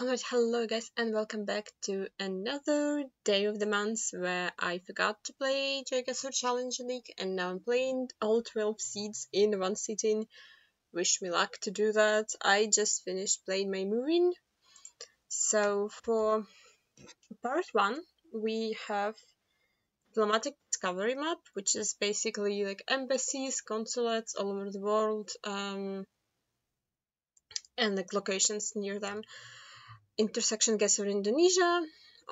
Alright, hello guys and welcome back to another day of the month where I forgot to play Geoguessr Challenge League and now I'm playing all 12 seeds in one sitting. Wish me luck to do that. I just finished playing my moving. So for part 1 we have diplomatic discovery map, which is basically like embassies, consulates all over the world and like locations near them. IntesectionGuessr Indonesia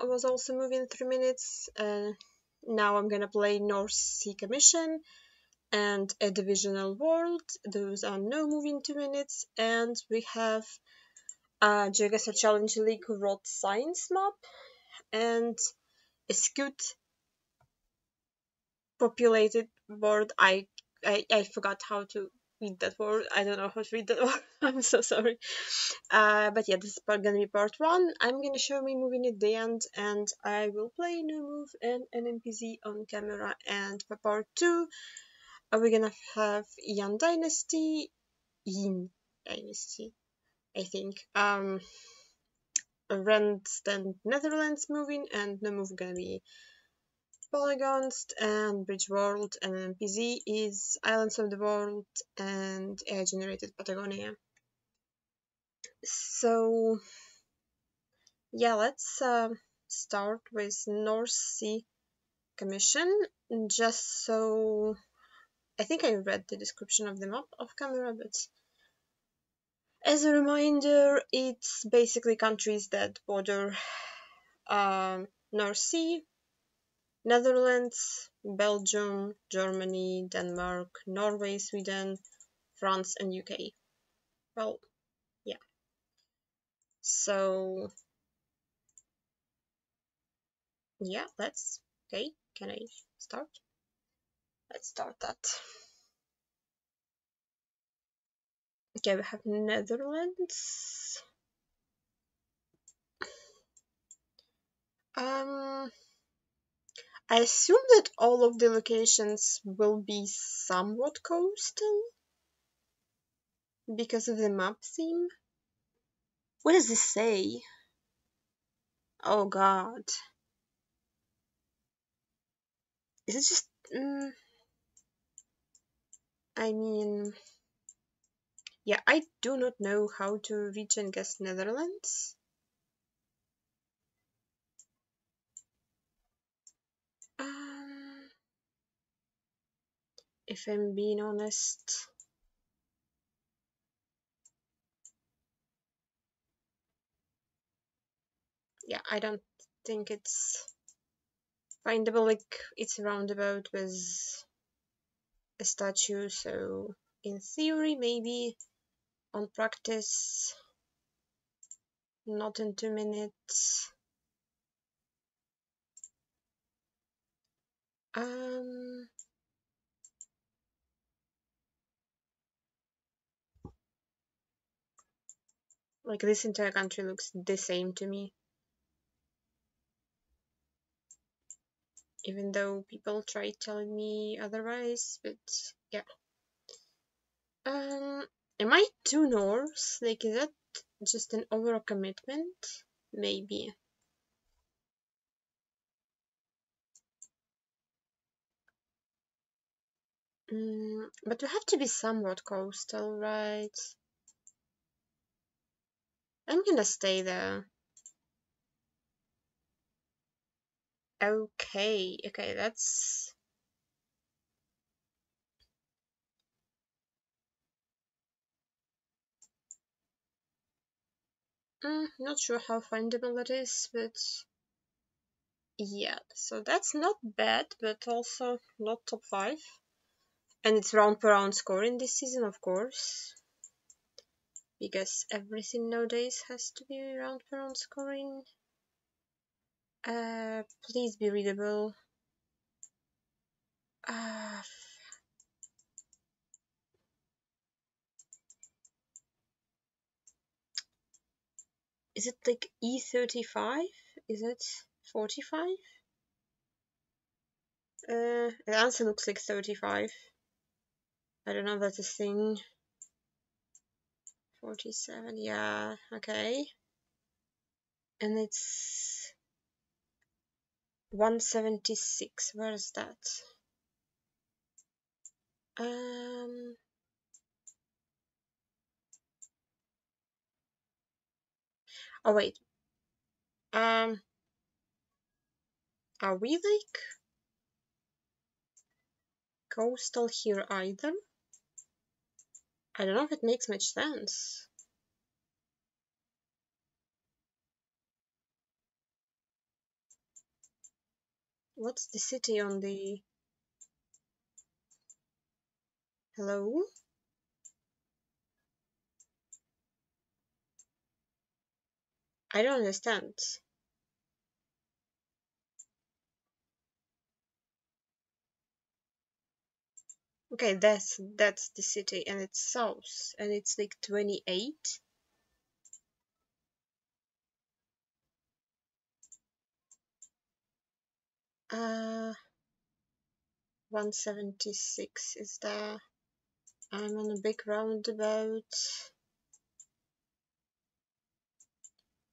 was also moving 3 minutes. Now I'm gonna play North Sea Commission and A Divisional World. Those are no moving 2 minutes. And we have Geoguessr Challenge League Road Science map and a Skewed Populated world. I forgot how to read that word. I don't know how to read that word. I'm so sorry. But yeah, this is gonna be part 1. I'm gonna show me moving at the end, and I will play no move and NMPZ on camera. And for part 2, we're gonna have Yin Dynasty, I think. Rent and Netherlands moving, and no move gonna be Polygons and Bridge World, and NMPZ is Islands of the World and AI generated Patagonia. So yeah, let's start with North Sea Commission. Just so I think I read the description of the map off camera, but as a reminder, it's basically countries that border North Sea, Netherlands, Belgium, Germany, Denmark, Norway, Sweden, France, and UK. Well, yeah. So yeah, okay. Can I start? Let's start that. Okay, we have Netherlands. I assume that all of the locations will be somewhat coastal because of the map theme. What does this say? Oh god. Is it just... I mean... Yeah, I do not know how to reach and guess Netherlands. If I'm being honest... Yeah, I don't think it's findable. Like, it's a roundabout with a statue, so in theory, maybe. On practice, not in 2 minutes. Like, this entire country looks the same to me, even though people try telling me otherwise. But yeah, am I too north? Like, is that just an overcommitment? Maybe. But we have to be somewhat coastal, right? I'm gonna stay there. Okay, that's... Not sure how findable that is, but yeah, so that's not bad, but also not top 5. And it's round per round scoring this season, of course, because everything nowadays has to be round per round scoring. Please be readable. Is it like E35? Is it 45? The answer looks like 35. I don't know if that's a thing. 47, yeah, okay. and it's 176. Where is that? Oh wait. Are we like coastal here either? I don't know if it makes much sense. What's the city on the... Hello? I don't understand. Okay, that's the city, and it's south, and it's like 28. 176 is there. I'm on a big roundabout.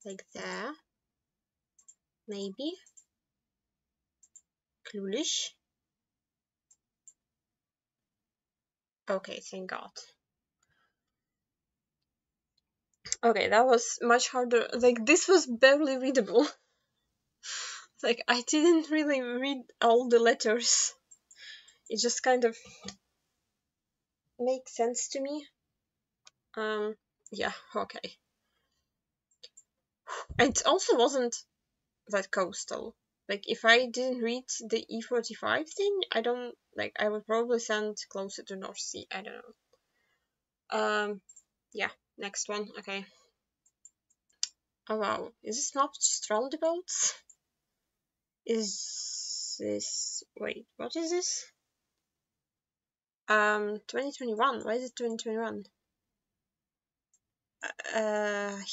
Like there. Maybe. Clueless. Okay, thank God. Okay, that was much harder. Like, this was barely readable. Like, I didn't really read all the letters. It just kind of makes sense to me. Yeah, okay. And it also wasn't that coastal. Like, if I didn't read the E45 thing, I don't, like, I would probably send closer to North Sea. I don't know. Yeah, next one. Okay. Oh wow, is this not just roundabouts? Is this... Wait, what is this? 2021. Why is it 2021?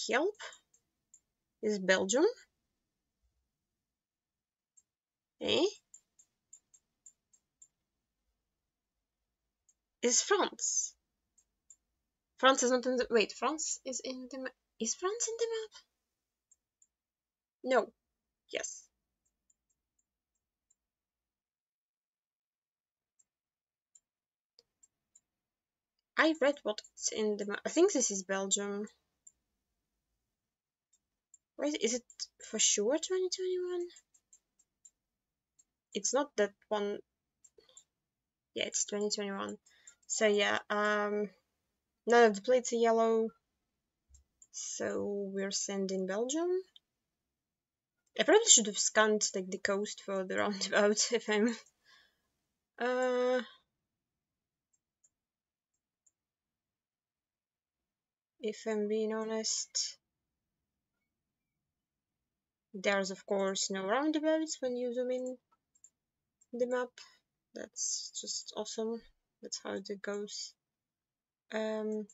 Help? Is it Belgium? Eh? Is France? France is not in the... Wait, France is in the map. Is France in the map? No. Yes. I read what's in the map. I think this is Belgium. Wait, is it for sure 2021? It's not that one. Yeah, it's 2021. So yeah, none of the plates are yellow. So we're sending Belgium. I probably should have scanned like the coast for the roundabout if I'm being honest. There's of course no roundabouts when you zoom in the map. That's just awesome. That's how it goes. I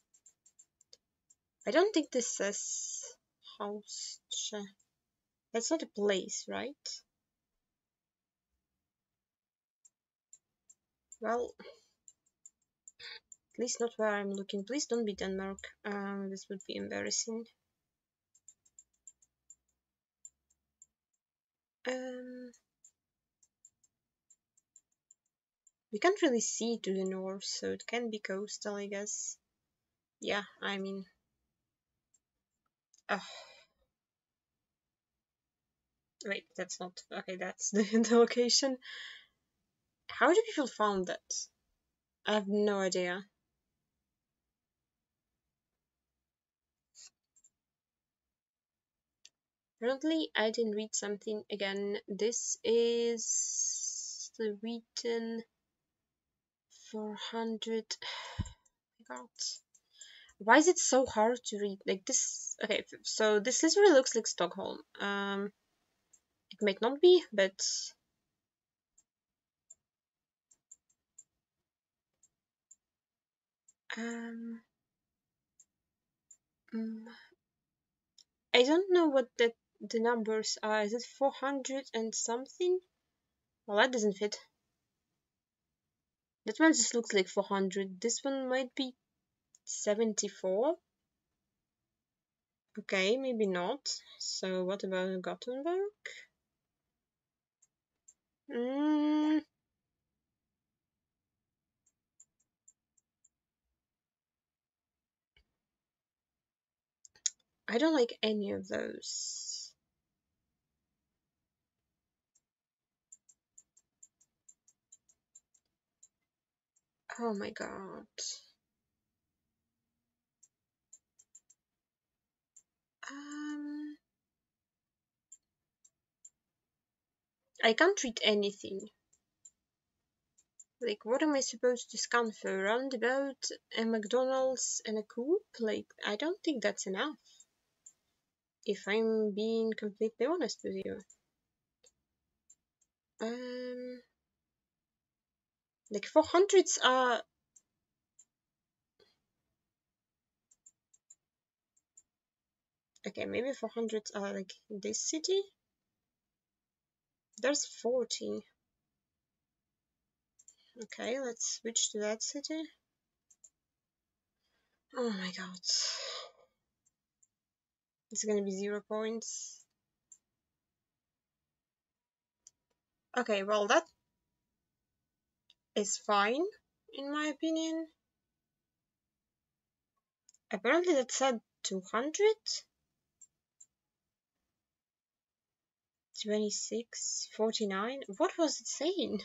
don't think this says house. That's not a place, right? Well, at least not where I'm looking. Please don't be Denmark. This would be embarrassing. We can't really see to the north, so it can be coastal, I guess. Yeah, I mean... Wait, that's not... Okay, that's the location. How do people found that? I have no idea. Apparently, I didn't read something again. This is the written 400. God. Why is it so hard to read? Like this. Okay, so this literally looks like Stockholm. It might not be, but I don't know what the numbers are. Is it 400 and something? Well, that doesn't fit. That one just looks like 400. This one might be 74. Okay, maybe not. So what about Gothenburg? I don't like any of those. Oh my god. I can't read anything. Like, what am I supposed to scan for? A roundabout, a McDonald's, and a coop? Like, I don't think that's enough. If I'm being completely honest with you. Like 400s are... Okay, maybe 400s are like this city? There's 40. Okay, let's switch to that city. Oh my god. It's gonna be 0 points. Okay, well that is fine, in my opinion. Apparently that said 200? 26, 49? What was it saying?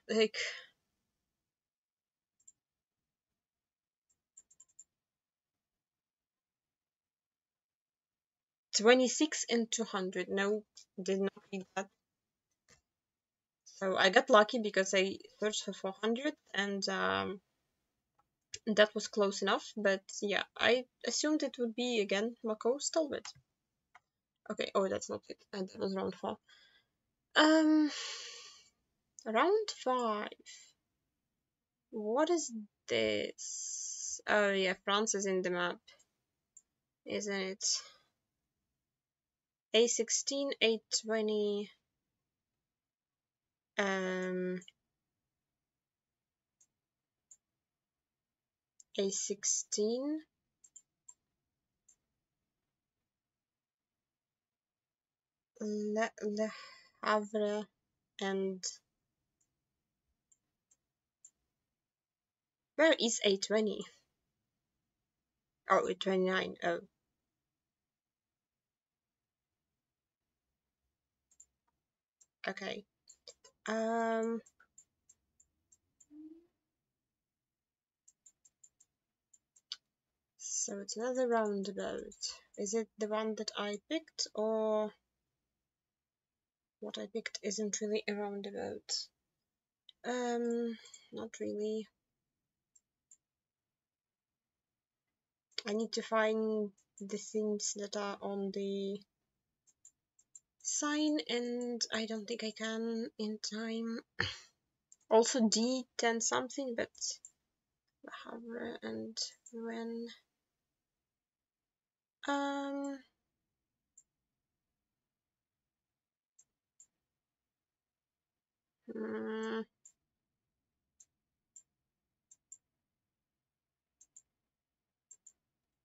Like... 26 and 200. No, did not read that. So I got lucky because I searched for 400 and that was close enough. But yeah, I assumed it would be again more coastal, but okay. Oh, that's not it. And that was round 4. Round 5. What is this? Oh yeah, France is in the map, isn't it? A16, A20. A16. Le Havre and... Where is A20? Oh, A29. Oh. Okay. So it's another roundabout. Is it the one that I picked, or what I picked isn't really a roundabout? Not really. I need to find the things that are on the sign, and I don't think I can in time. Also D10 something, but Havre and when.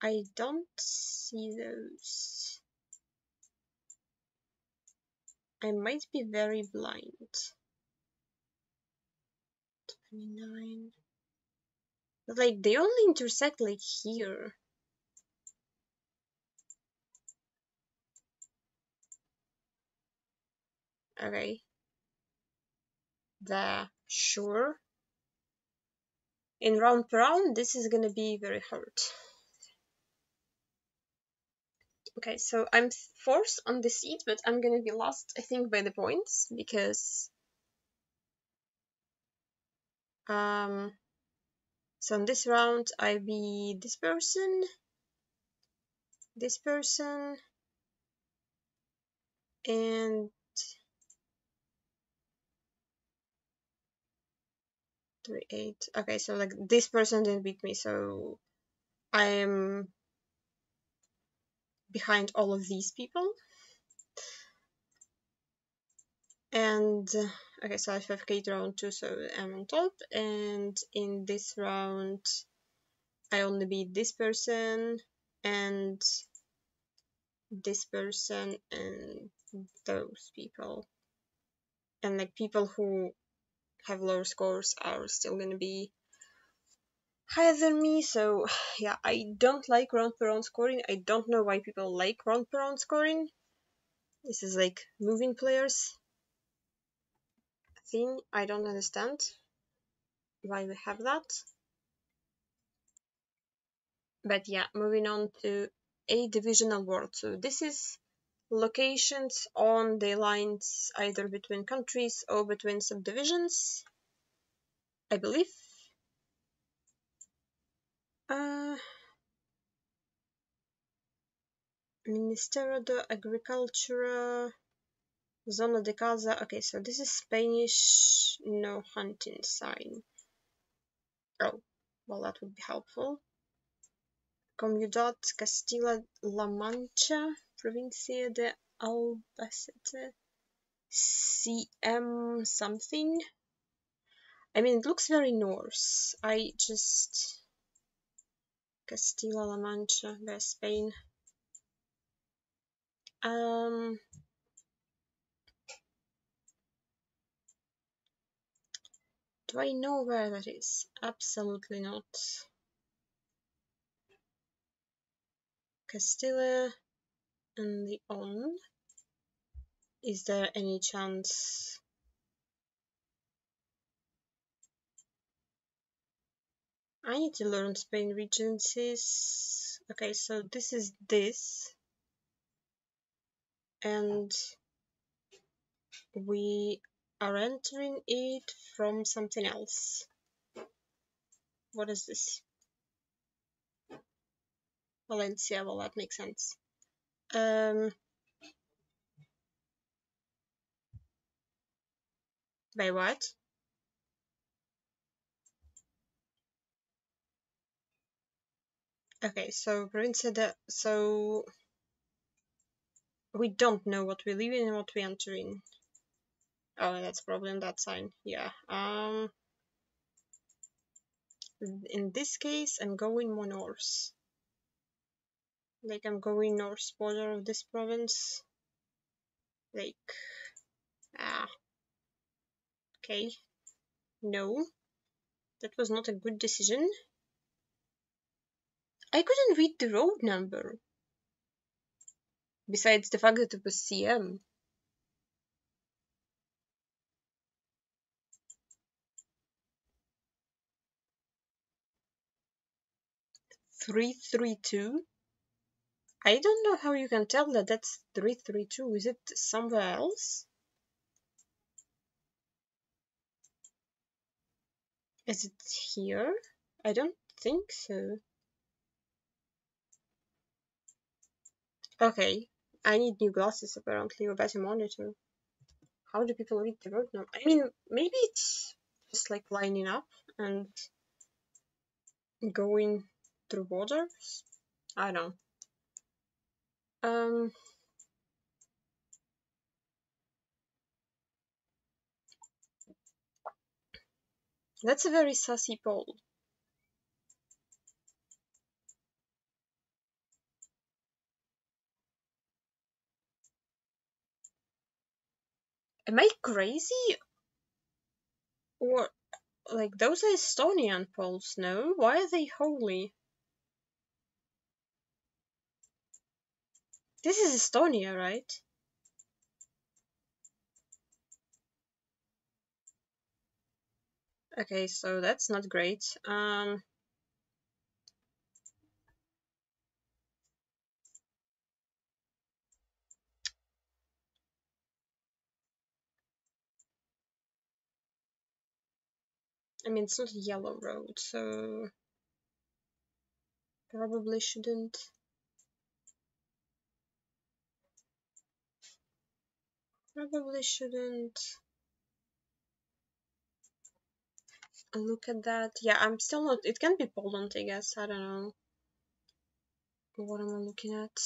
I don't see those. I might be very blind. 29. But like they only intersect like here. Okay. There. Sure. In round per round, this is gonna be very hard. Okay, so I'm fourth on the seat, but I'm gonna be lost, I think, by the points because so in this round I be this person, and 3, 8. Okay, so like this person didn't beat me, so I'm behind all of these people. And okay, so I have Kate round 2, so I'm on top. And in this round, I only beat this person and this person and those people. And like people who have lower scores are still gonna be higher than me. So yeah, I don't like round per round scoring. I don't know why people like round per round scoring. This is like moving players thing. I don't understand why we have that. But yeah, moving on to A Divisional World. So this is locations on the lines either between countries or between subdivisions, I believe. Ministerio de Agricultura, Zona de Casa. Okay, so this is Spanish no hunting sign. Oh, well, that would be helpful. Comunidad Castilla-La Mancha, Provincia de Albacete, CM something. I mean, it looks very Norse. I just... Castilla-La Mancha, where's Spain? Do I know where that is? Absolutely not. Castilla and Leon. Is there any chance? I need to learn Spain regencies. Okay, so this is this. And we are entering it from something else. What is this? Valencia, well, that makes sense. By what? Okay, so Provincia de... So we don't know what we leave in and what we enter in. Oh, that's probably on that sign. Yeah. In this case, I'm going more north. Like, I'm going north border of this province. Like, okay. No, that was not a good decision. I couldn't read the road number. Besides the fact that it was CM. "332"? I don't know how you can tell that that's 332. Is it somewhere else? Is it here? I don't think so. Okay, I need new glasses apparently, or better monitor. How do people read the road number? I mean, maybe it's just like lining up and going through borders? I don't know. That's a very sassy poll. Am I crazy? Or, like, those are Estonian polls, no? Why are they holy? This is Estonia, right? Okay, so that's not great. I mean, it's not a yellow road, so probably shouldn't. Probably shouldn't look at that. Yeah, I'm still not. It can be Poland, I guess. I don't know. What am I looking at?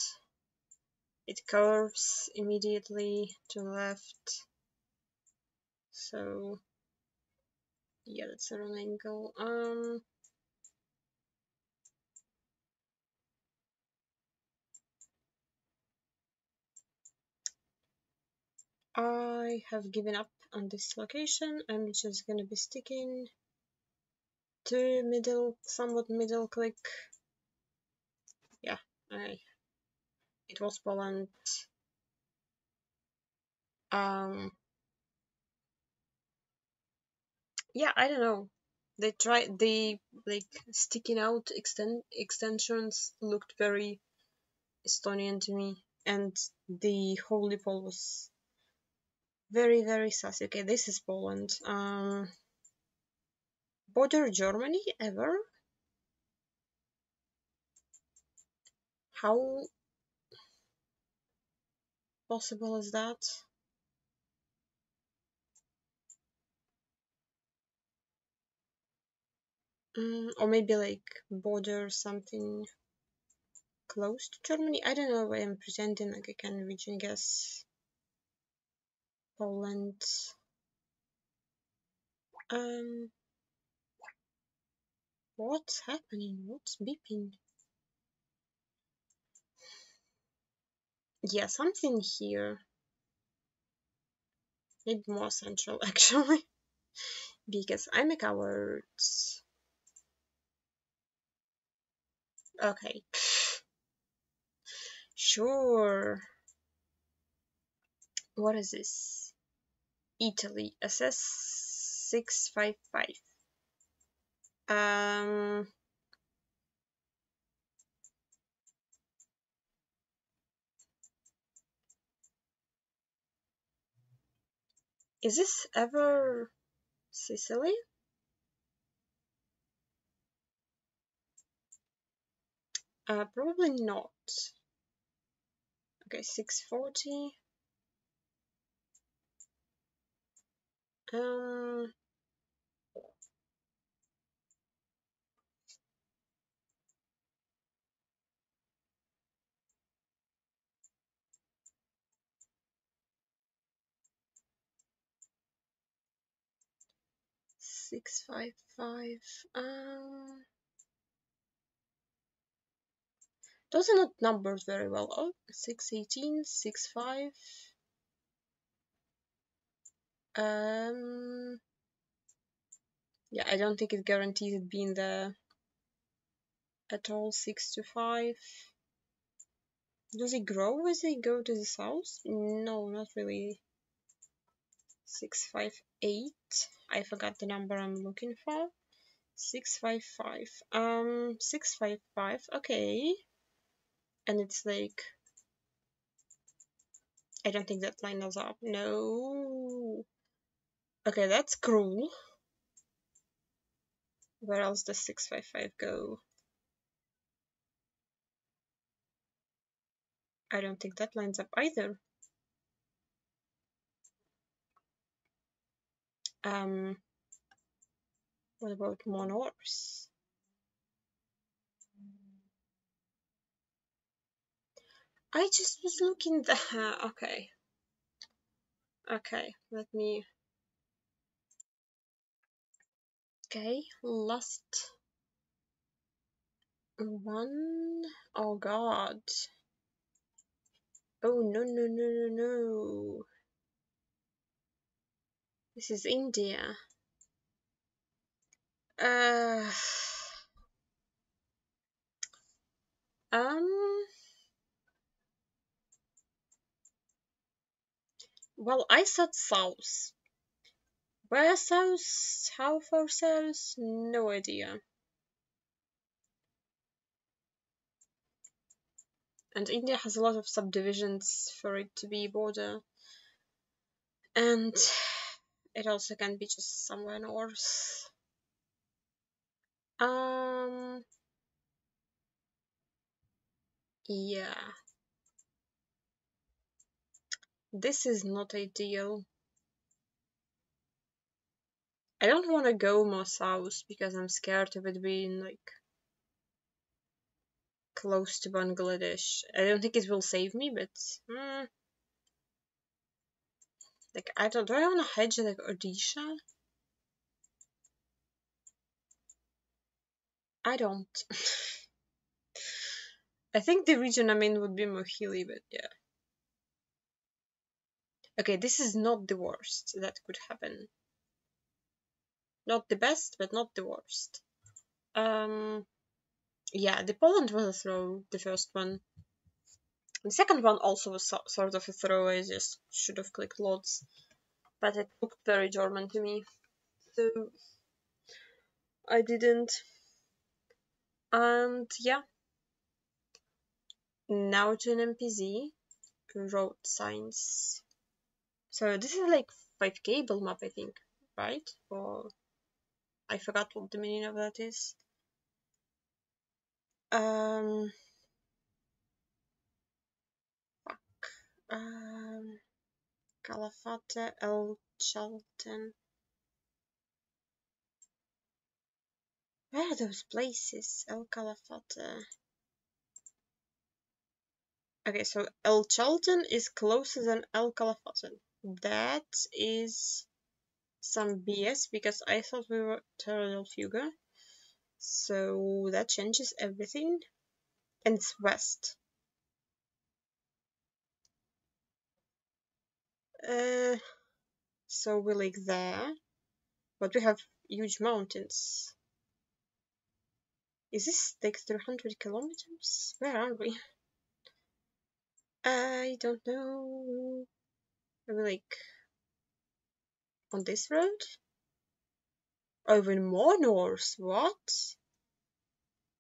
It curves immediately to the left. So yeah, that's a wrong angle. I have given up on this location. I'm just gonna be sticking to middle, somewhat middle click. Yeah, it was Poland. Yeah, I don't know. They like sticking out extensions looked very Estonian to me, and the holy pole was very, very sassy. Okay, this is Poland. Border Germany ever? How possible is that? Or maybe like border something close to Germany. I don't know why I'm pretending like I can region guess Poland. What's happening? What's beeping? Yeah, something here. Maybe more central actually. Because I'm a coward. Okay. Sure. What is this? Italy. SS 655. Is this ever Sicily? Probably not. Okay, 640. 655. Those are not numbers very well. Oh, 618, 65. Yeah, I don't think it guarantees it being there at all. 6 to 5. Does it grow as they go to the south? No, not really. 658. I forgot the number I'm looking for. 655. 655. Okay. And it's like, I don't think that line is up. No. Okay, that's cruel. Where else does 655 go? I don't think that lines up either. What about Monors? I just was looking there. Okay. Okay, let me. Okay, last one. Oh god. Oh no no no no no. This is India. Uh. Um. Well, I said south. Where south? How far south? No idea. And India has a lot of subdivisions for it to be border. And it also can be just somewhere north. Yeah. This is not ideal. I don't want to go more south because I'm scared of it being like close to Bangladesh. I don't think it will save me, but like I don't. Do I want to hedge like Odisha? I don't. I think the region I'm in would be more hilly, but yeah. Okay, this is not the worst that could happen. Not the best, but not the worst. Yeah, the Poland was a throw, the first one. The second one also was sort of a throw. I just should have clicked lots, but it looked very German to me, so I didn't. And yeah, now to NMPZ, road signs. So this is like 5 cable map, I think, right? Or I forgot what the meaning of that is. Um, Calafate, El Chalten. Where are those places? El Calafate. Okay, so El Chalten is closer than El Calafate. That is some BS because I thought we were Terra del Fuga. So that changes everything. And it's west. So we're like there. But we have huge mountains. Is this like 300 kilometers? Where are we? I don't know. Are we like on this road? Oh, even more north. What?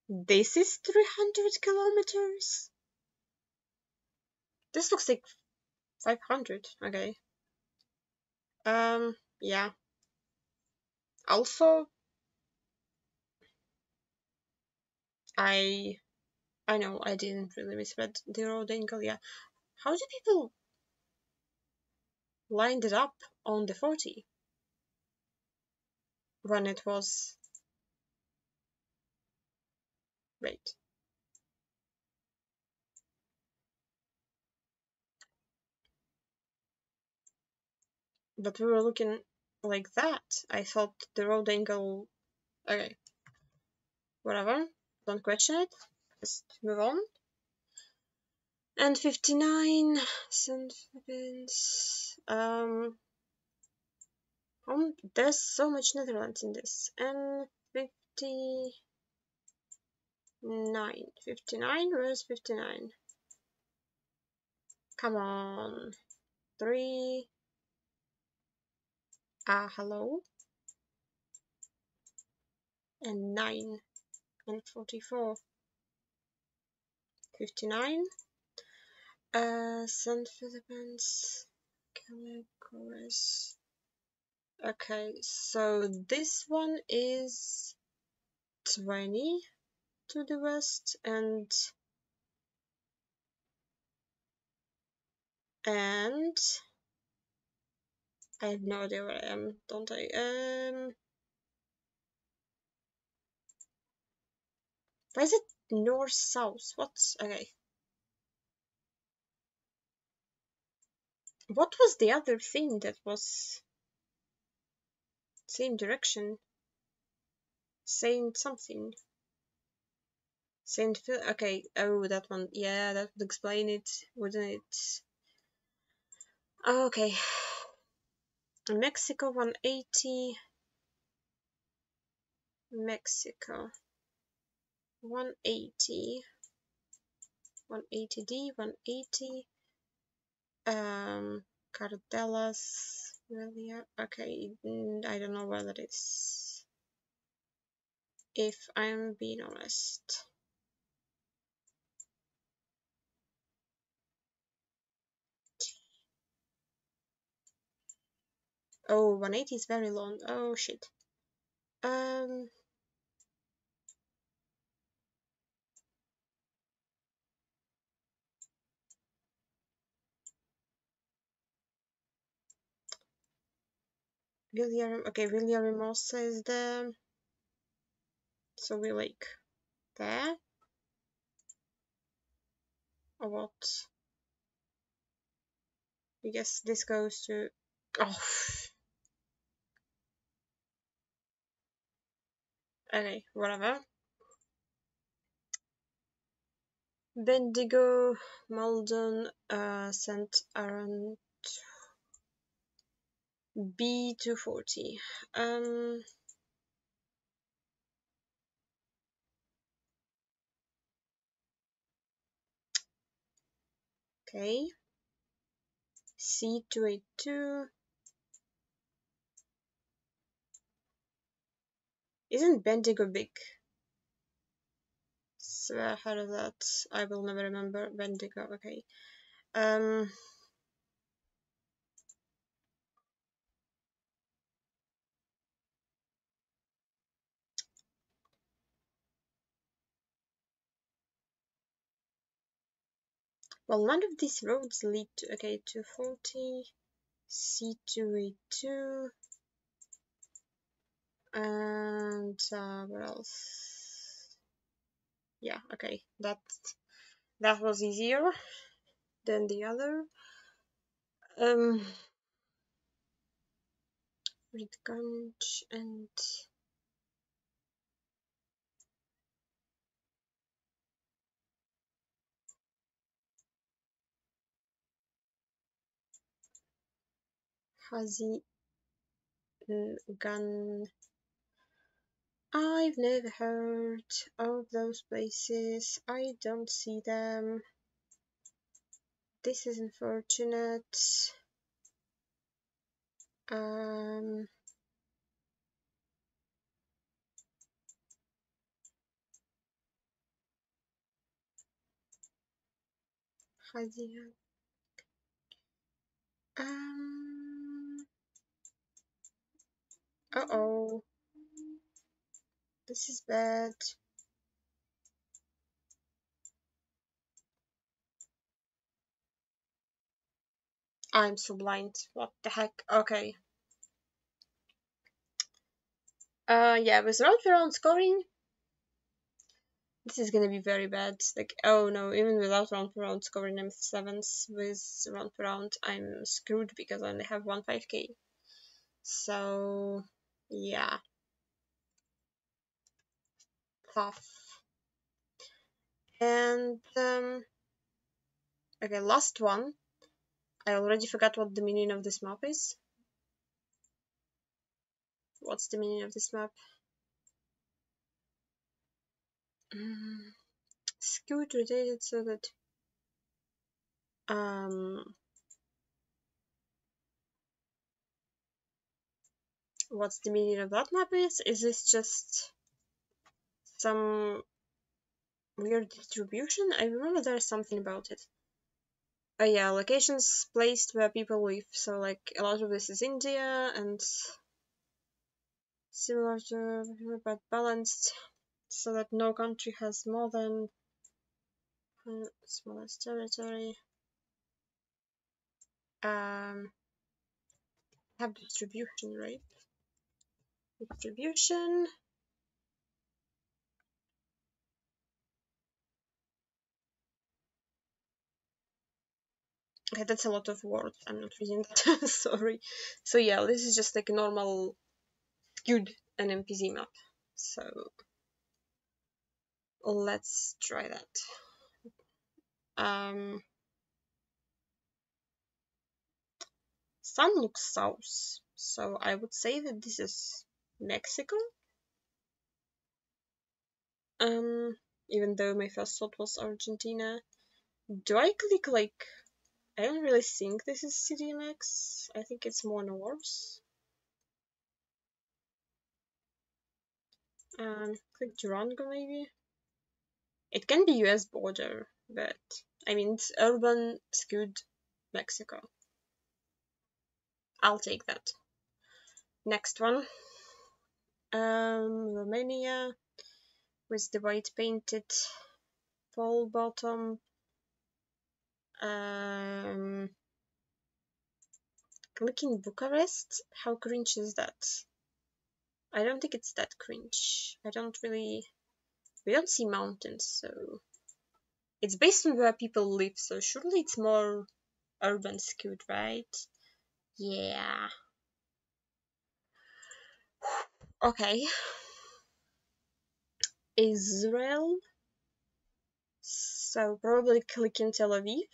This is 300 kilometers? This looks like 500. Okay. Yeah. Also, I know I didn't really misread the road angle. Yeah. How do people line it up on the 40 when it was? Wait. But we were looking like that. I thought the road angle. Okay. Whatever. Don't question it. Just move on. And 59 centimeters. There's so much Netherlands in this. And 59. 59? Where's 59? Come on. 3. Hello. And 9. And 44. 59. Send Philippines. Geoguessr. Okay, so this one is 20 to the west and I have no idea where I am, don't I? Why is it north south? What's okay? What was the other thing that was same direction? Saint something. Saint Phil. Okay. Oh, that one. Yeah, that would explain it, wouldn't it? Okay. Mexico 180. Mexico 180. 180D. 180. Cardelas. Really? Okay. I don't know where that is. If I'm being honest. Oh, 180 is very long. Oh shit. Villahermosa is there. So we like there. Or what? I guess this goes to. Oh. Okay, whatever. Bendigo, Malden, St. Aaron. B240. Okay. C282. Isn't Bendigo big? So I heard of that. I will never remember Bendigo. Okay. Well, none of these roads lead to, okay, 240, C282, and what else? Yeah, okay, that was easier than the other. Ridganj and Hazigan. I've never heard of those places. I don't see them. This is unfortunate. Hazigan. Uh-oh. This is bad. I'm so blind. What the heck? Okay. Yeah, with round for round scoring, this is gonna be very bad. Like, oh no, even without round for round scoring, I'm 7th. With round for round, I'm screwed because I only have 1.5k. So, yeah. Tough. And, okay, last one. I already forgot what the meaning of this map is. What's the meaning of this map? Skewed rotated so that what's the meaning of that map is this just some weird distribution? I remember there's something about it. Oh yeah, locations placed where people live, so like a lot of this is India and similar to but balanced so that no country has more than smallest territory. Have distribution, right? Distribution. Okay, that's a lot of words. I'm not reading that. Sorry. So yeah, this is just like a normal skewed NMPZ map. So let's try that. Sun looks south, so I would say that this is Mexico. Even though my first thought was Argentina. Do I click like... I don't really think this is CDMX. I think it's more north. Click Durango maybe. It can be US border, but I mean it's urban skewed Mexico. I'll take that. Next one. Romania with the white painted pole bottom. Clicking Bucharest? How cringe is that? I don't think it's that cringe. I don't really... We don't see mountains, so... It's based on where people live, so surely it's more urban skewed, right? Yeah. Okay. Israel. So probably clicking Tel Aviv.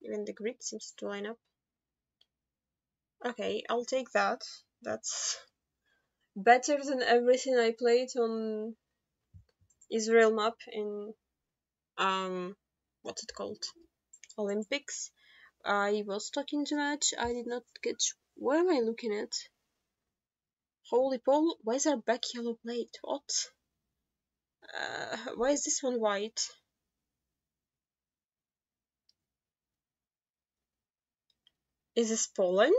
Even the grid seems to line up. Okay, I'll take that. That's better than everything I played on Israel map in what's it called? Olympics. I was talking too much. I did not get. What am I looking at? Holy Paul, why is there a back yellow plate? What? Why is this one white? Is this Poland?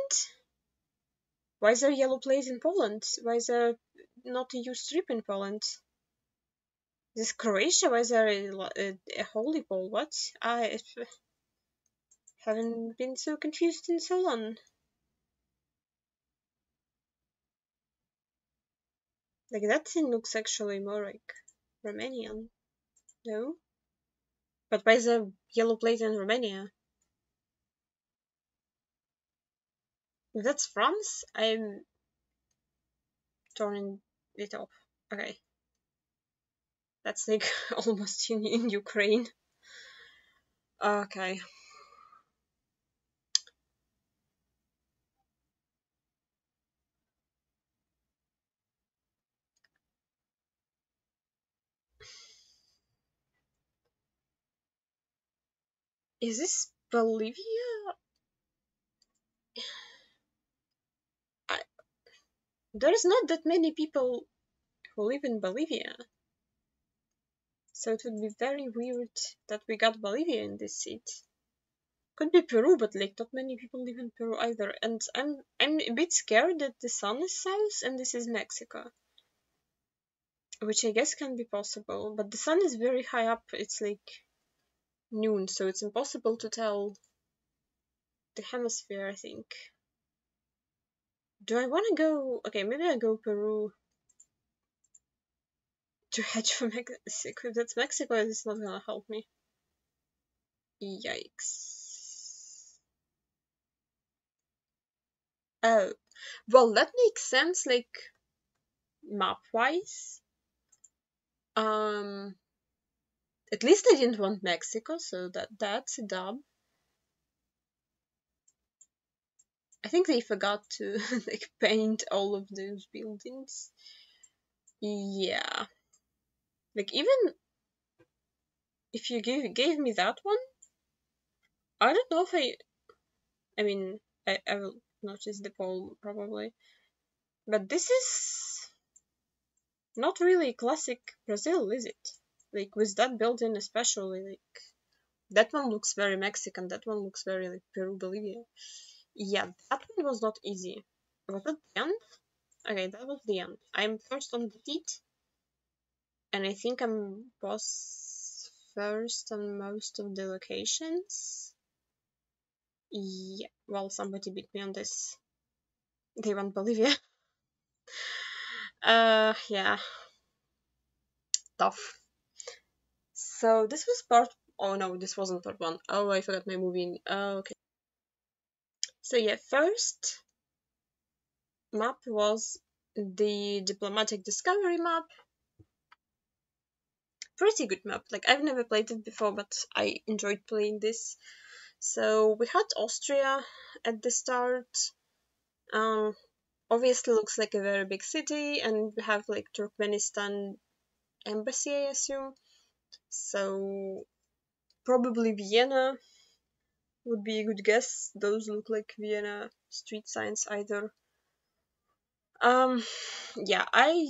Why is there a yellow plate in Poland? Why is there not a U strip in Poland? Is this Croatia? Why is there a holy Paul? What? I haven't been so confused in so long. Like, that thing looks actually more like Romanian. No? But why is there yellow plate in Romania? If that's France, I'm turning it off. Okay. That's like almost in Ukraine. Okay. Is this Bolivia? There's not that many people who live in Bolivia. So it would be very weird that we got Bolivia in this seat. Could be Peru, but like not many people live in Peru either. And I'm a bit scared that the sun is south and this is Mexico. Which I guess can be possible, but the sun is very high up. It's like noon, so it's impossible to tell the hemisphere, I think. Do I want to go? Okay, maybe I go Peru to hedge for Mexico. If that's Mexico, it's not gonna help me. Yikes. Oh, well, that makes sense, like, map-wise. At least I didn't want Mexico, so that's a dub. I think they forgot to like paint all of those buildings. Yeah. Like, even if you gave me that one, I don't know if I mean, I will notice the poll probably. But this is not really classic Brazil, is it? Like, with that building especially, like, that one looks very Mexican, that one looks very like Peru, Bolivia. Yeah, that one was not easy. Was that the end? Okay, that was the end. I'm first on the seat, and I think I'm was first on most of the locations. Yeah, well, somebody beat me on this. They want Bolivia. Yeah, tough. So this was part. Oh no, this wasn't part one. Oh, I forgot my movie. Oh, okay. So yeah, first map was the diplomatic discovery map. Pretty good map. Like, I've never played it before, but I enjoyed playing this. So we had Austria at the start. Obviously looks like a very big city, and we have like Turkmenistan embassy, I assume. So probably Vienna would be a good guess. Those look like Vienna street signs either. Yeah, I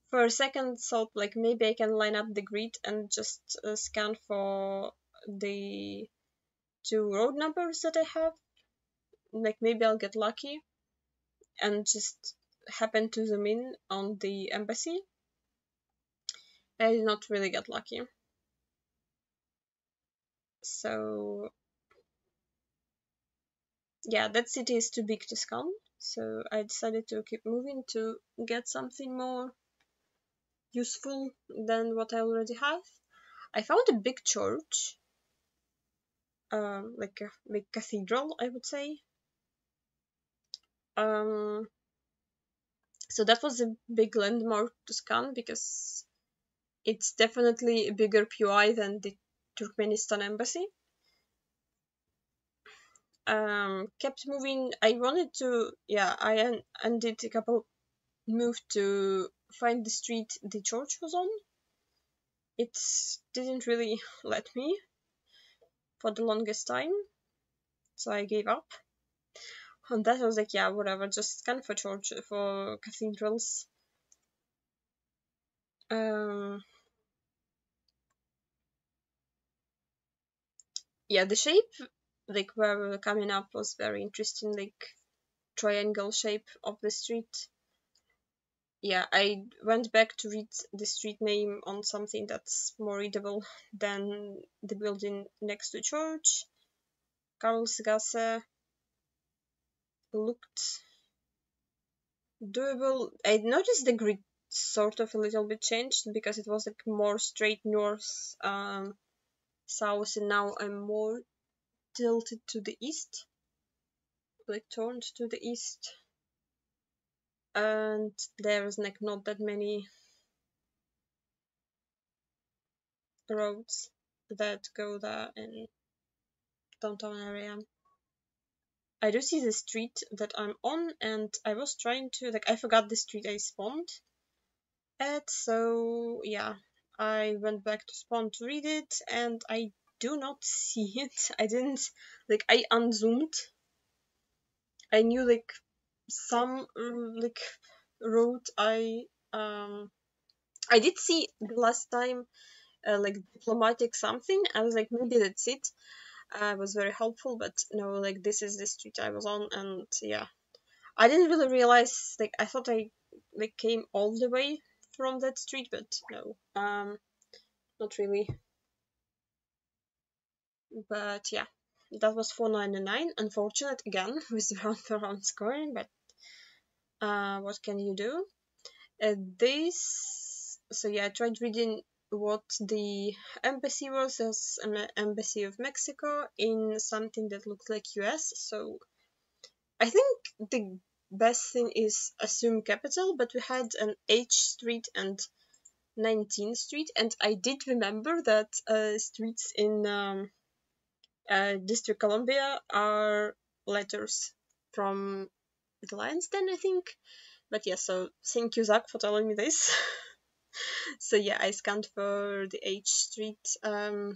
for a second thought like maybe I can line up the grid and just scan for the two road numbers that I have. Like, maybe I'll get lucky and just happen to zoom in on the embassy. I did not really get lucky. So yeah, that city is too big to scan. So I decided to keep moving to get something more useful than what I already have. I found a big church, like a big cathedral, I would say. So that was a big landmark to scan because it's definitely a bigger POI than the Turkmenistan embassy. kept moving. I wanted to, yeah, I ended a couple moved to find the street the church was on. It didn't really let me for the longest time, so I gave up. And that was like, yeah, whatever, just scan for church, for cathedrals. Yeah, the shape, like where we were coming up, was very interesting, like triangle shape of the street. Yeah, I went back to read the street name on something that's more readable than the building next to church. Karlsgasse looked doable. I noticed the grid sort of a little bit changed because it was like more straight north, south, and now I'm more tilted to the east, like turned to the east. And there's like not that many roads that go there in downtown area. I do see the street that I'm on, and I was trying to, like, I forgot the street I spawned at, so yeah, I went back to spawn to read it, and I do not see it. I didn't, like, I unzoomed. I knew, like, some, like, road I did see the last time, like, diplomatic something. I was like, maybe that's it. Was very helpful, but no, like, this is the street I was on, and yeah, I didn't really realize, like, I thought I, like, came all the way from that street, but no, not really. But yeah, that was 499. Unfortunate again with round for round scoring, but what can you do? So yeah, I tried reading what the embassy was as an embassy of Mexico in something that looked like US. So I think the best thing is assume capital, but we had an H street and 19th Street, and I did remember that streets in District Columbia are letters from the Lions Den, I think. But yeah, so thank you, Zach, for telling me this. So yeah, I scanned for the H Street. They're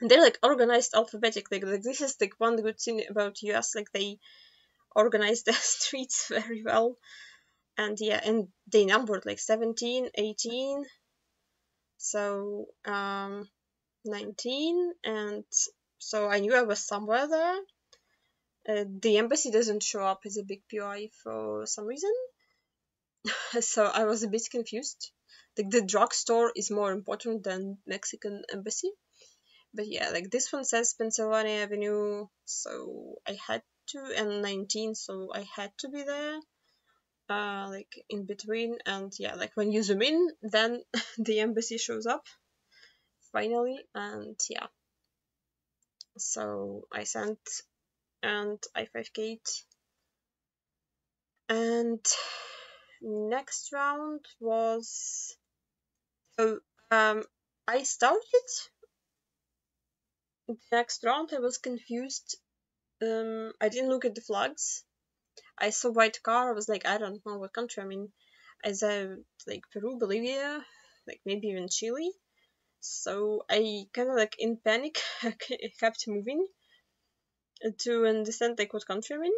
like organized alphabetically. Like, this is like one good thing about US. Like, they organize the streets very well. And yeah, and they numbered like 17, 18. So 19, and so I knew I was somewhere there. The embassy doesn't show up as a big POI for some reason, so I was a bit confused. Like, the drugstore is more important than Mexican embassy, but yeah, like, this one says Pennsylvania Avenue, so I had to, and 19, so I had to be there. Like, in between, and yeah, like, when you zoom in, then the embassy shows up finally, and yeah. So I sent and I5K'd. And next round was, so I started the next round. I was confused. I didn't look at the flags. I saw white car. I was like, I don't know what country I'm in. As I, like, Peru, Bolivia, like maybe even Chile. So I kind of, like, in panic kept moving to understand, like, what country I'm in.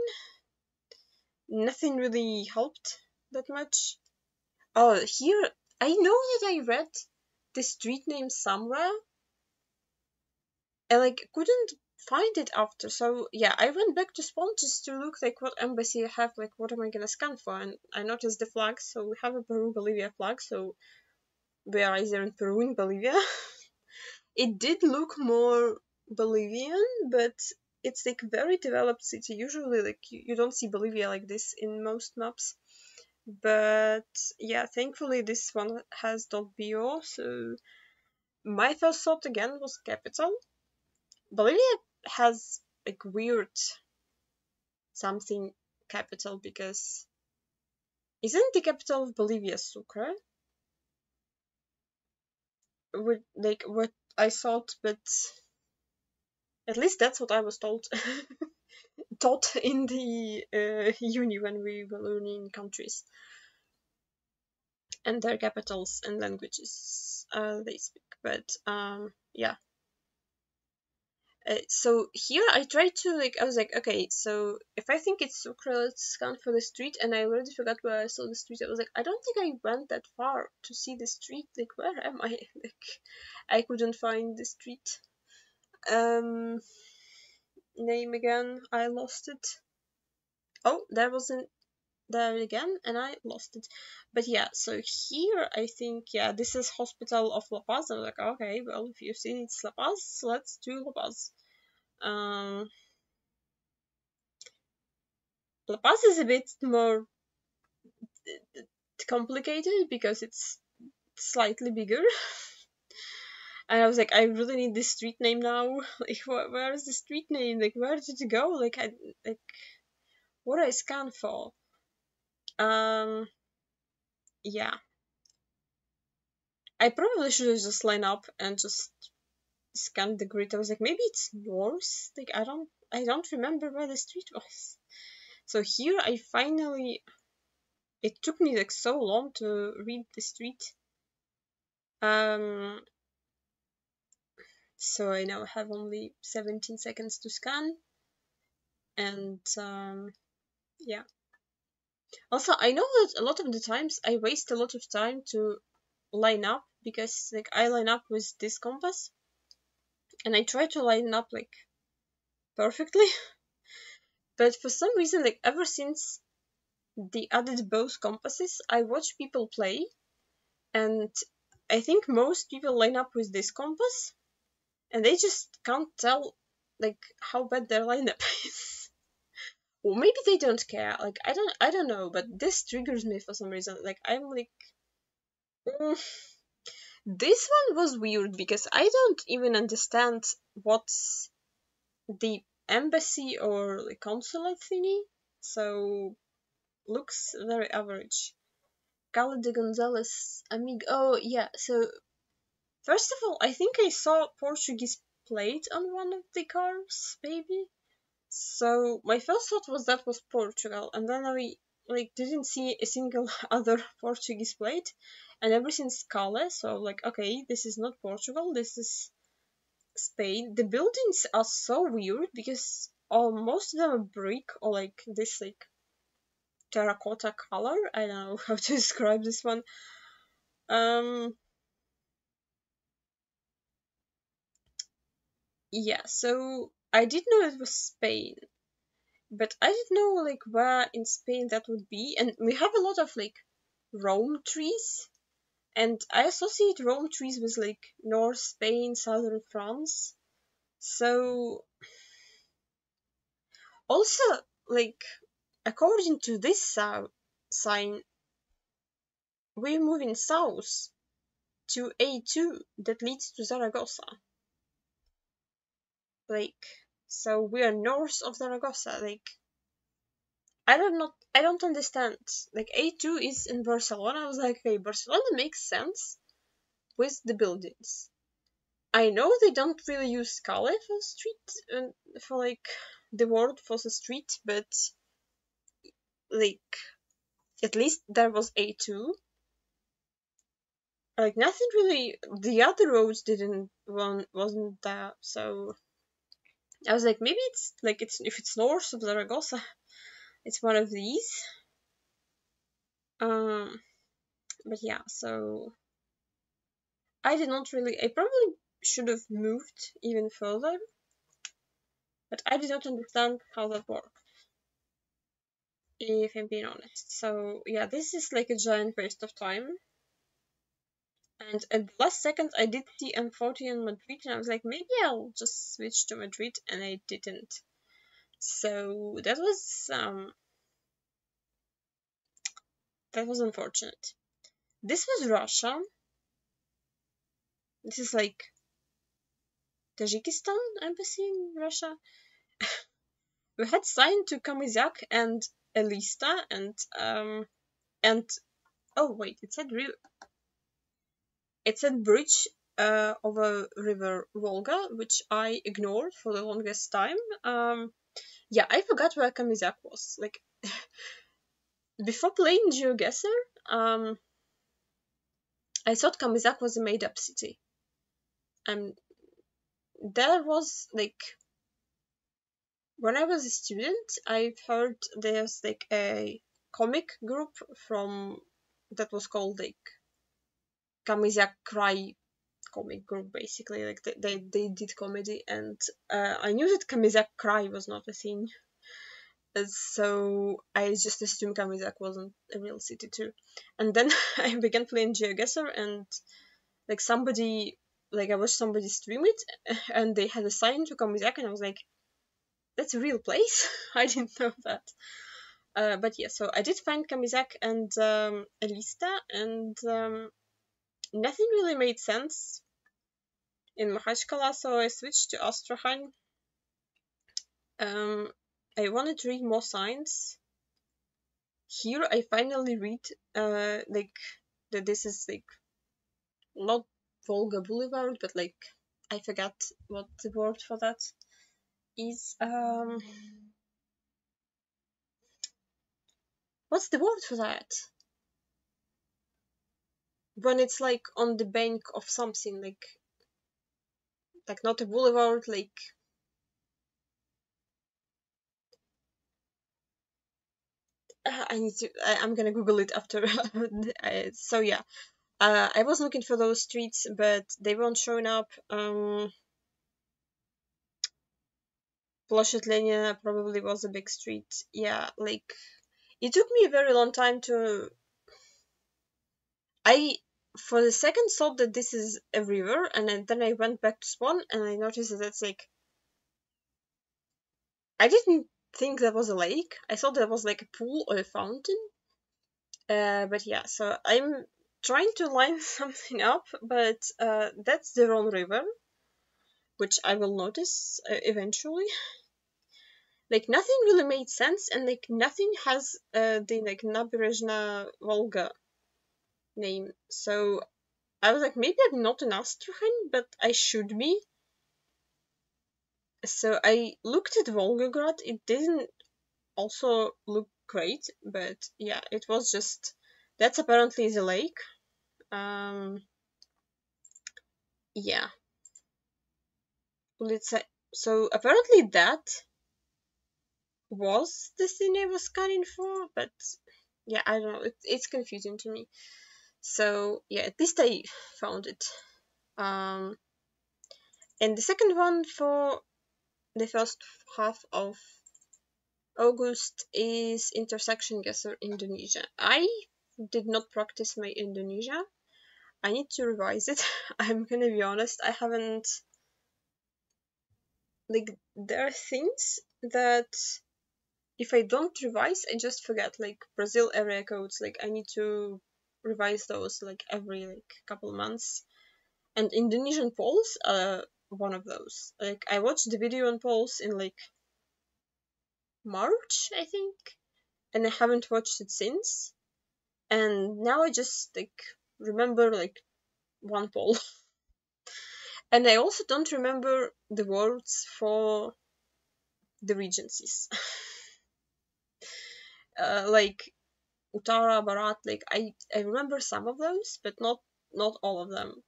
Nothing really helped that much. Oh, here, I know that I read the street name somewhere. I, like, couldn't find it after. So yeah, I went back to spawn just to look, like, what embassy I have, like, what am I gonna scan for? And I noticed the flag. So we have a Peru-Bolivia flag. So we are either in Peru and Bolivia. It did look more Bolivian, but it's like very developed city. Usually, like, you don't see Bolivia like this in most maps. But yeah, thankfully this one has .bo, so my first thought again was capital. Bolivia has, like, weird something capital, because isn't the capital of Bolivia Sucre? Like, what I thought, but at least that's what I was told. taught in the uni when we were learning countries and their capitals and languages they speak. But yeah. So here I tried to I was like, okay, so if I think it's Sucre, let's scan for the street, and I already forgot where I saw the street. I was like, I don't think I went that far to see the street. Like, where am I? Like, I couldn't find the street. Name again, I lost it. Oh, there wasn't there again, and I lost it. But yeah, so here I think, yeah, this is Hospital of La Paz. I was like, okay, well, if you see it's La Paz, let's do La Paz. La Paz is a bit more complicated because it's slightly bigger. And I was like, I really need this street name now. Like, where is the street name? Like, where did it go? Like, what do I scan for? Yeah. I probably should have just lined up and just scanned the grid. I was like, maybe it's north. Like, I don't remember where the street was. So here I finally. It took me like so long to read the street. So I now have only 17 seconds to scan, and yeah. Also, I know that a lot of the times I waste a lot of time to line up because like I line up with this compass, and I try to line up like perfectly, but for some reason, like ever since they added both compasses, I watch people play, and I think most people line up with this compass, and they just can't tell like how bad their lineup is. Or maybe they don't care. Like I don't know, but this triggers me for some reason. Like I'm like this one was weird because I don't even understand what's the embassy or the consulate thingy. So looks very average. Cala de Gonzalez Amigo. Oh yeah, so first of all, I think I saw Portuguese plate on one of the cars, maybe. So my first thought was that was Portugal, and then I didn't see a single other Portuguese plate, and everything's Cale. So like, okay, this is not Portugal, this is Spain. The buildings are so weird because most of them are brick or like this like terracotta color. I don't know how to describe this one. Yeah, so I did know it was Spain, but I didn't know like where in Spain that would be. And we have a lot of like Rome trees, and I associate Rome trees with like North Spain, southern France. So also like according to this sign, we're moving south to A2 that leads to Zaragoza. Like, so we are north of Zaragoza. Like, I don't understand. Like A2 is in Barcelona. I was like, okay, Barcelona makes sense with the buildings. I know they don't really use Scala for street for like the word for the street, but like at least there was A2. Like nothing really. The other roads wasn't there, so I was like, maybe it's like if it's north of Zaragoza, it's one of these. But yeah, so I did not really. I probably should have moved even further, but I did not understand how that worked, if I'm being honest. So yeah, this is like a giant waste of time. And at the last second, I did see M40 in Madrid, and I was like, maybe I'll just switch to Madrid, and I didn't. So that was unfortunate. This was Russia. This is like Tajikistan embassy in Russia. We had signed to Kamizak and Elista, and oh wait, it said bridge over river Volga, which I ignored for the longest time. Yeah, I forgot where Kamizak was. Like, before playing Geoguessr, I thought Kamizak was a made-up city. And there was, like, when I was a student, I've heard there's, like, a comic group from that was called, like, Kamizak Cry comic group, basically. Like, they did comedy, and I knew that Kamizak Cry was not a thing. So I just assumed Kamizak wasn't a real city too. And then I began playing Geoguessr, and like somebody, like I watched somebody stream it, and they had a sign to Kamizak, and I was like, that's a real place. I didn't know that. But yeah, so I did find Kamizak and Elista, and nothing really made sense in Mahachkala, so I switched to Astrakhan. I wanted to read more signs. Here I finally read like that this is like not Volga Boulevard, but like I forgot what the word for that is. What's the word for that? When it's like on the bank of something, like not a boulevard, like I need to. I'm gonna Google it after. So yeah, I was looking for those streets, but they weren't showing up. Plощadь Lenina probably was a big street. Yeah, like it took me a very long time to. I for the second thought that this is a river, and then I went back to spawn and I noticed that it's like I didn't think that was a lake. I thought that was like a pool or a fountain. But yeah, so I'm trying to line something up, but that's the wrong river, which I will notice eventually. Like nothing really made sense, and like nothing has the like Naberezhna Volga name. So I was like, maybe I'm not in Astrakhan, but I should be. So I looked at Volgograd. It didn't also look great, but yeah, it was just that's apparently the lake. Yeah, let's say so. Apparently that was the thing I was scanning for, but yeah, I don't know. It's confusing to me. So yeah, at least I found it. And the second one for the first half of August is IntesectionGuessr Indonesia. I did not practice my Indonesia. I need to revise it. I'm gonna be honest, I haven't. Like, there are things that if I don't revise, I just forget. Like, Brazil area codes, like, I need to revise those, like, every, like, couple of months. And Indonesian polls are one of those. Like, I watched the video on polls in, like, March, I think, and I haven't watched it since. And now I just, like, remember, like, one poll. And I also don't remember the words for the regencies. Like Uttara, Bharat, like I remember some of those, but not all of them.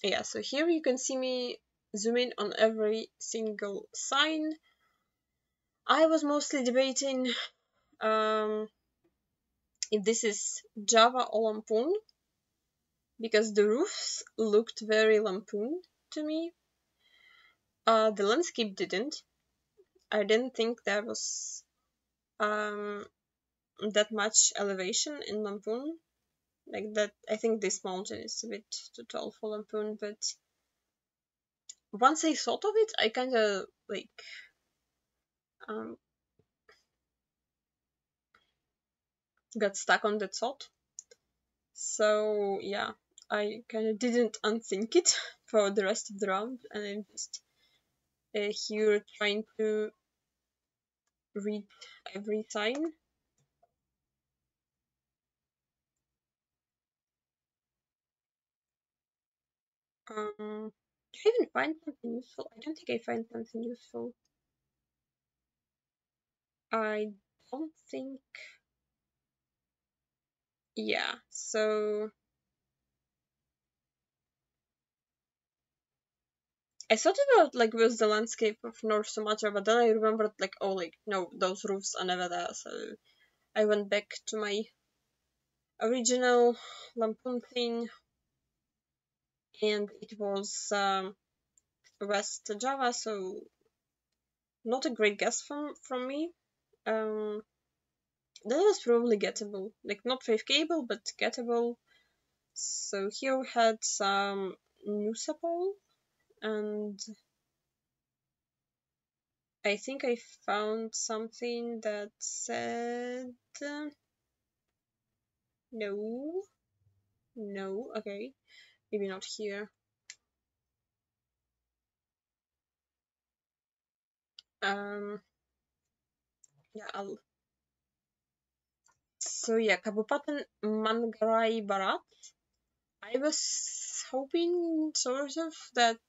Yeah, so here you can see me zoom in on every single sign. I was mostly debating if this is Java or Lampoon, because the roofs looked very Lampoon to me. The landscape didn't. I didn't think there was that much elevation in Lampoon. Like that, I think this mountain is a bit too tall for Lampoon, but once I thought of it, I kind of like got stuck on that thought. So yeah, I kind of didn't unthink it for the rest of the round, and I'm just here trying to read every sign. I even find something useful? I don't think I find something useful. I don't think. Yeah, so I thought about like with the landscape of North Sumatra, but then I remembered like, oh, like no, those roofs are never there. So I went back to my original lampoon thing, and it was West Java, so not a great guess from me. Um, that was probably gettable, like not faithable, but gettable. So here we had some Nusapol, and I think I found something that said no, no, okay, maybe not here. Yeah, so yeah, Kabupaten Manggarai Barat. I was hoping sort of that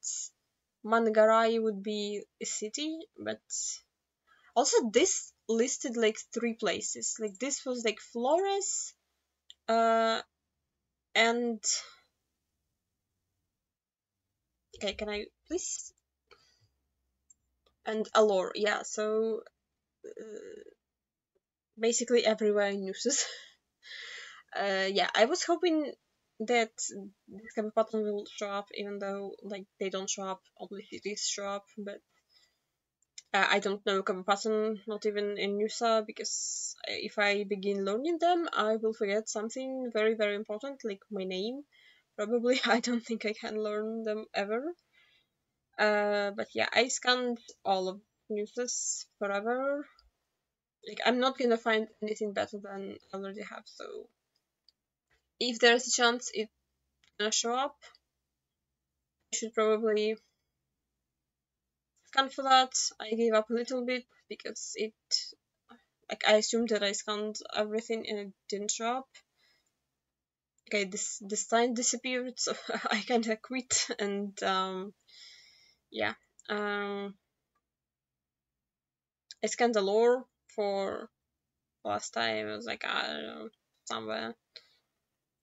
Manggarai would be a city, but also this listed like 3 places. Like this was like Flores, and okay, can I please, and Alor. Yeah, so basically everywhere in Nusus. Yeah, I was hoping that this Kabupaten will show up, even though like they don't show up, only cities show up. But I don't know Kabupaten, not even in Nusa, because if I begin learning them, I will forget something very very important, like my name. Probably I don't think I can learn them ever. But yeah, I scanned all of Nusas forever. Like I'm not gonna find anything better than I already have. So if there's a chance it's gonna show up, I should probably scan for that. I gave up a little bit because it, like, I assumed that I scanned everything and it didn't show up. Okay, this sign disappeared, so I kinda quit. And yeah, um, I scanned the lore for last time. It was like, I don't know, somewhere.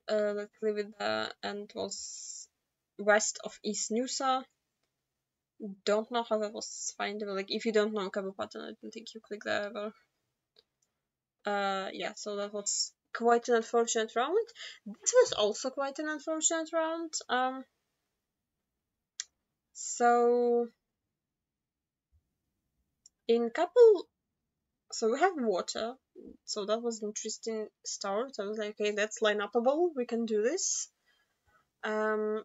Let's leave it there, and it was west of East Nusa. Don't know how that was findable. Like if you don't know Kabupaten, I don't think you click there ever. Yeah, so that was quite an unfortunate round. This was also quite an unfortunate round. So in couple, so we have water, so that was an interesting start. I was like, okay, that's line upable. We can do this. Okay,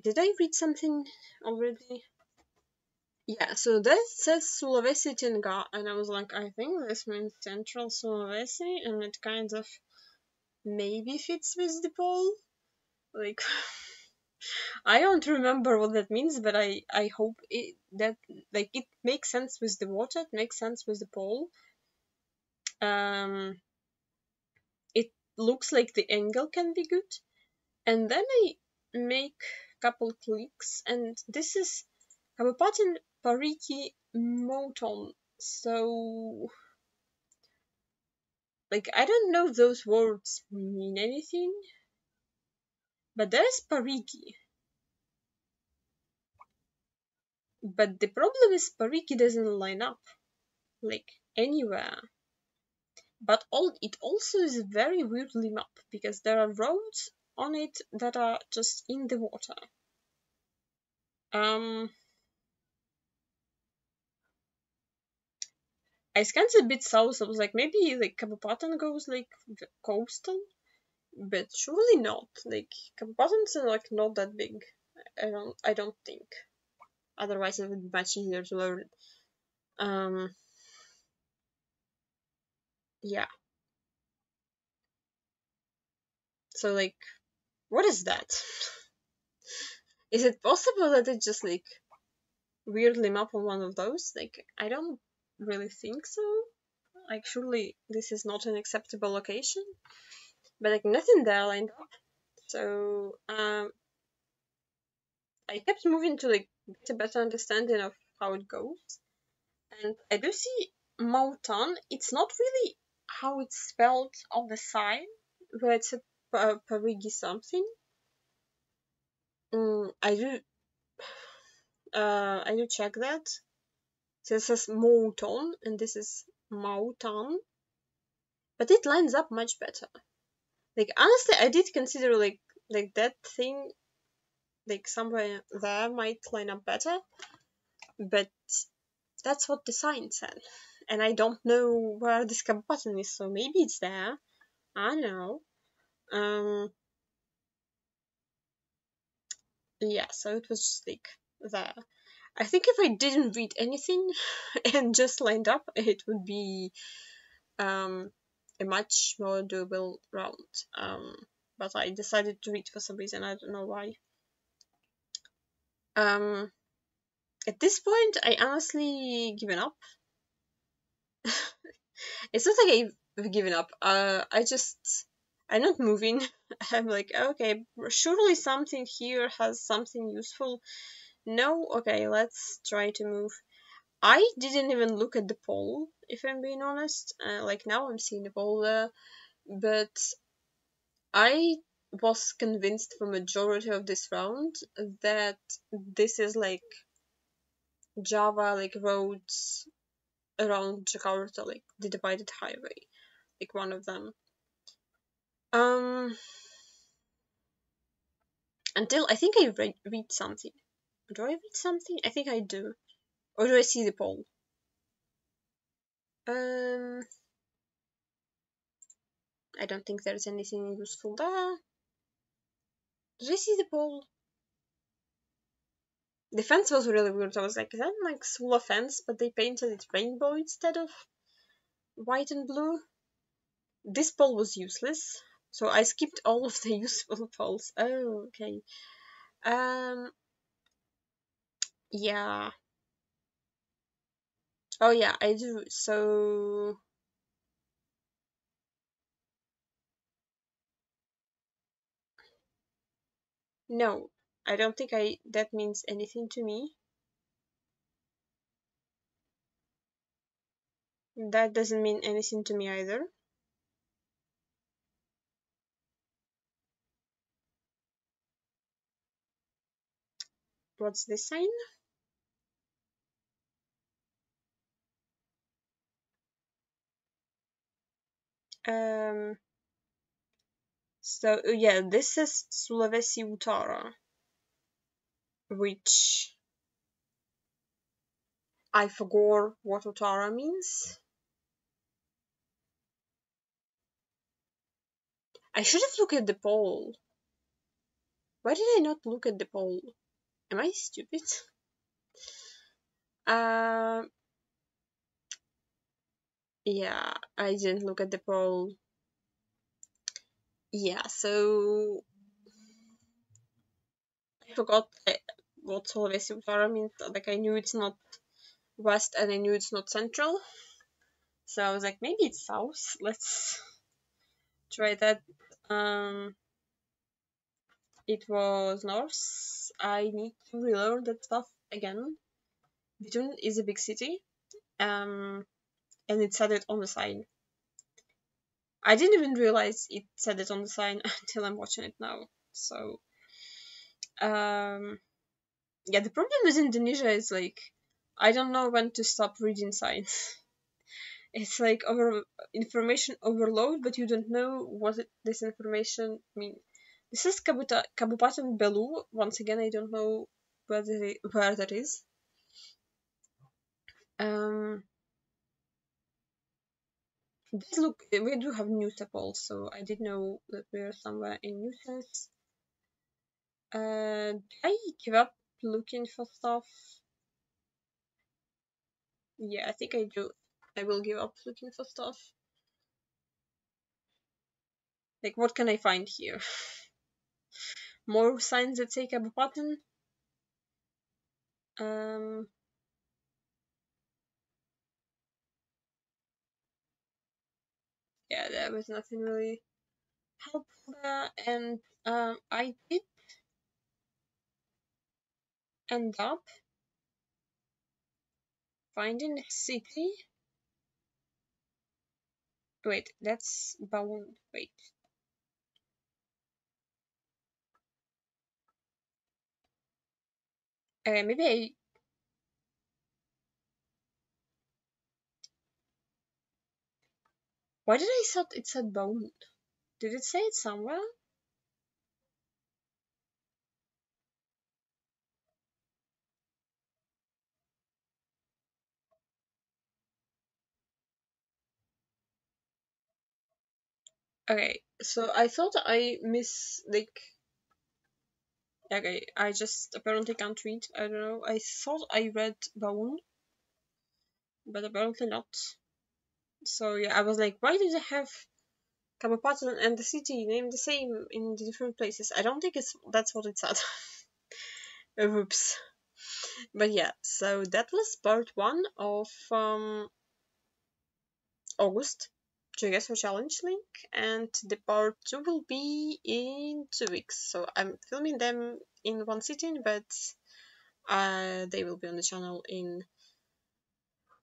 did I read something already? Yeah, so that says Sulawesi Tenggara, and I was like, I think this means Central Sulawesi, and it kind of maybe fits with the pole. Like, I don't remember what that means, but I hope that like it makes sense with the water, it makes sense with the pole. Um, it looks like the angle can be good, and then I make a couple clicks, and this is Kabupaten Pariki Moton. So, like, I don't know if those words mean anything, but there's Pariki. But the problem is Pariki doesn't line up, like, anywhere. But it also is very weirdly mapped, because there are roads on it that are just in the water. I scanned a bit south. I was like, maybe like Kabupaten goes like coastal, but surely not. Like Kabupaten's like not that big. I don't think. Otherwise, it would be much easier to learn. Um, yeah. So like, what is that? Is it possible that it just like weirdly map on one of those? Like, I don't really think so. Like, surely this is not an acceptable location. But like, nothing there lined up. So, I kept moving to like get a better understanding of how it goes. And I do see Mautan. It's not really how it's spelled on the side, where it's a Parigi something. I do check that. So it says Mouton, and this is Mautan, but it lines up much better. Like honestly, I did consider like that thing, like somewhere there might line up better, but that's what the sign said, and I don't know where this button is, so maybe it's there. I don't know. Yeah, so it was just like there. I think if I didn't read anything and just lined up, it would be a much more doable round. But I decided to read for some reason. I don't know why. Um, at this point, I honestly given up. It's not like I've given up. I'm not moving. I'm like, okay, surely something here has something useful. No, okay, let's try to move. I didn't even look at the poll, if I'm being honest. Like now I'm seeing the poll there, but I was convinced for majority of this round that this is like Java, like roads around Jakarta, like the divided highway, like one of them. Um, until I think I read something. Do I read something? I think I do. Or do I see the poll? Um, I don't think there's anything useful there. Did I see the poll? The fence was really weird. I was like, is that like solar fence, but they painted it rainbow instead of white and blue? This poll was useless, so I skipped all of the useful polls. Oh, okay. Um, yeah. Oh, yeah, I do. So, no, I don't think that means anything to me. That doesn't mean anything to me either. What's this sign? Um, so, yeah, this is Sulawesi Utara, which I forgot what Utara means. I should have looked at the poll. Why did I not look at the poll? Am I stupid? Um, yeah, I didn't look at the poll. Yeah, so I forgot what Sulawesi Utara means. Like, I knew it's not west and I knew it's not central. So I was like, maybe it's south. Let's try that. Um, it was north. I need to relearn that stuff again. Bitun is a big city. And it said it on the sign. I didn't even realize it said it on the sign until I'm watching it now. So, yeah, the problem with Indonesia is like, I don't know when to stop reading signs. It's like information overload, but you don't know what this information means. This is Kabupaten Belu. Once again, I don't know where that is. Um, look, we do have Newtap so I did know that we are somewhere in Newtap. I give up looking for stuff. Yeah, I think I do. I will give up looking for stuff. Like, what can I find here? More signs that say Kabupaten? Um, yeah, there was nothing really helpful there. And I did end up finding a city. Wait, that's Bone. Wait. Maybe I. Why did I thought it said Bone? Did it say it somewhere? Okay, so I thought I miss like. Okay, I just apparently can't read. I don't know. I thought I read Bone, but apparently not. So yeah, I was like, why do they have Kabupaten and the city named the same in the different places? I don't think that's what it said. Oops. But yeah, so that was part one of August Geoguessr Challenge League, and the part two will be in 2 weeks. So I'm filming them in one sitting, but they will be on the channel in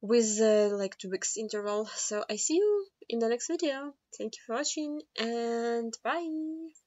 with like 2 weeks interval. So I see you in the next video. Thank you for watching, and bye.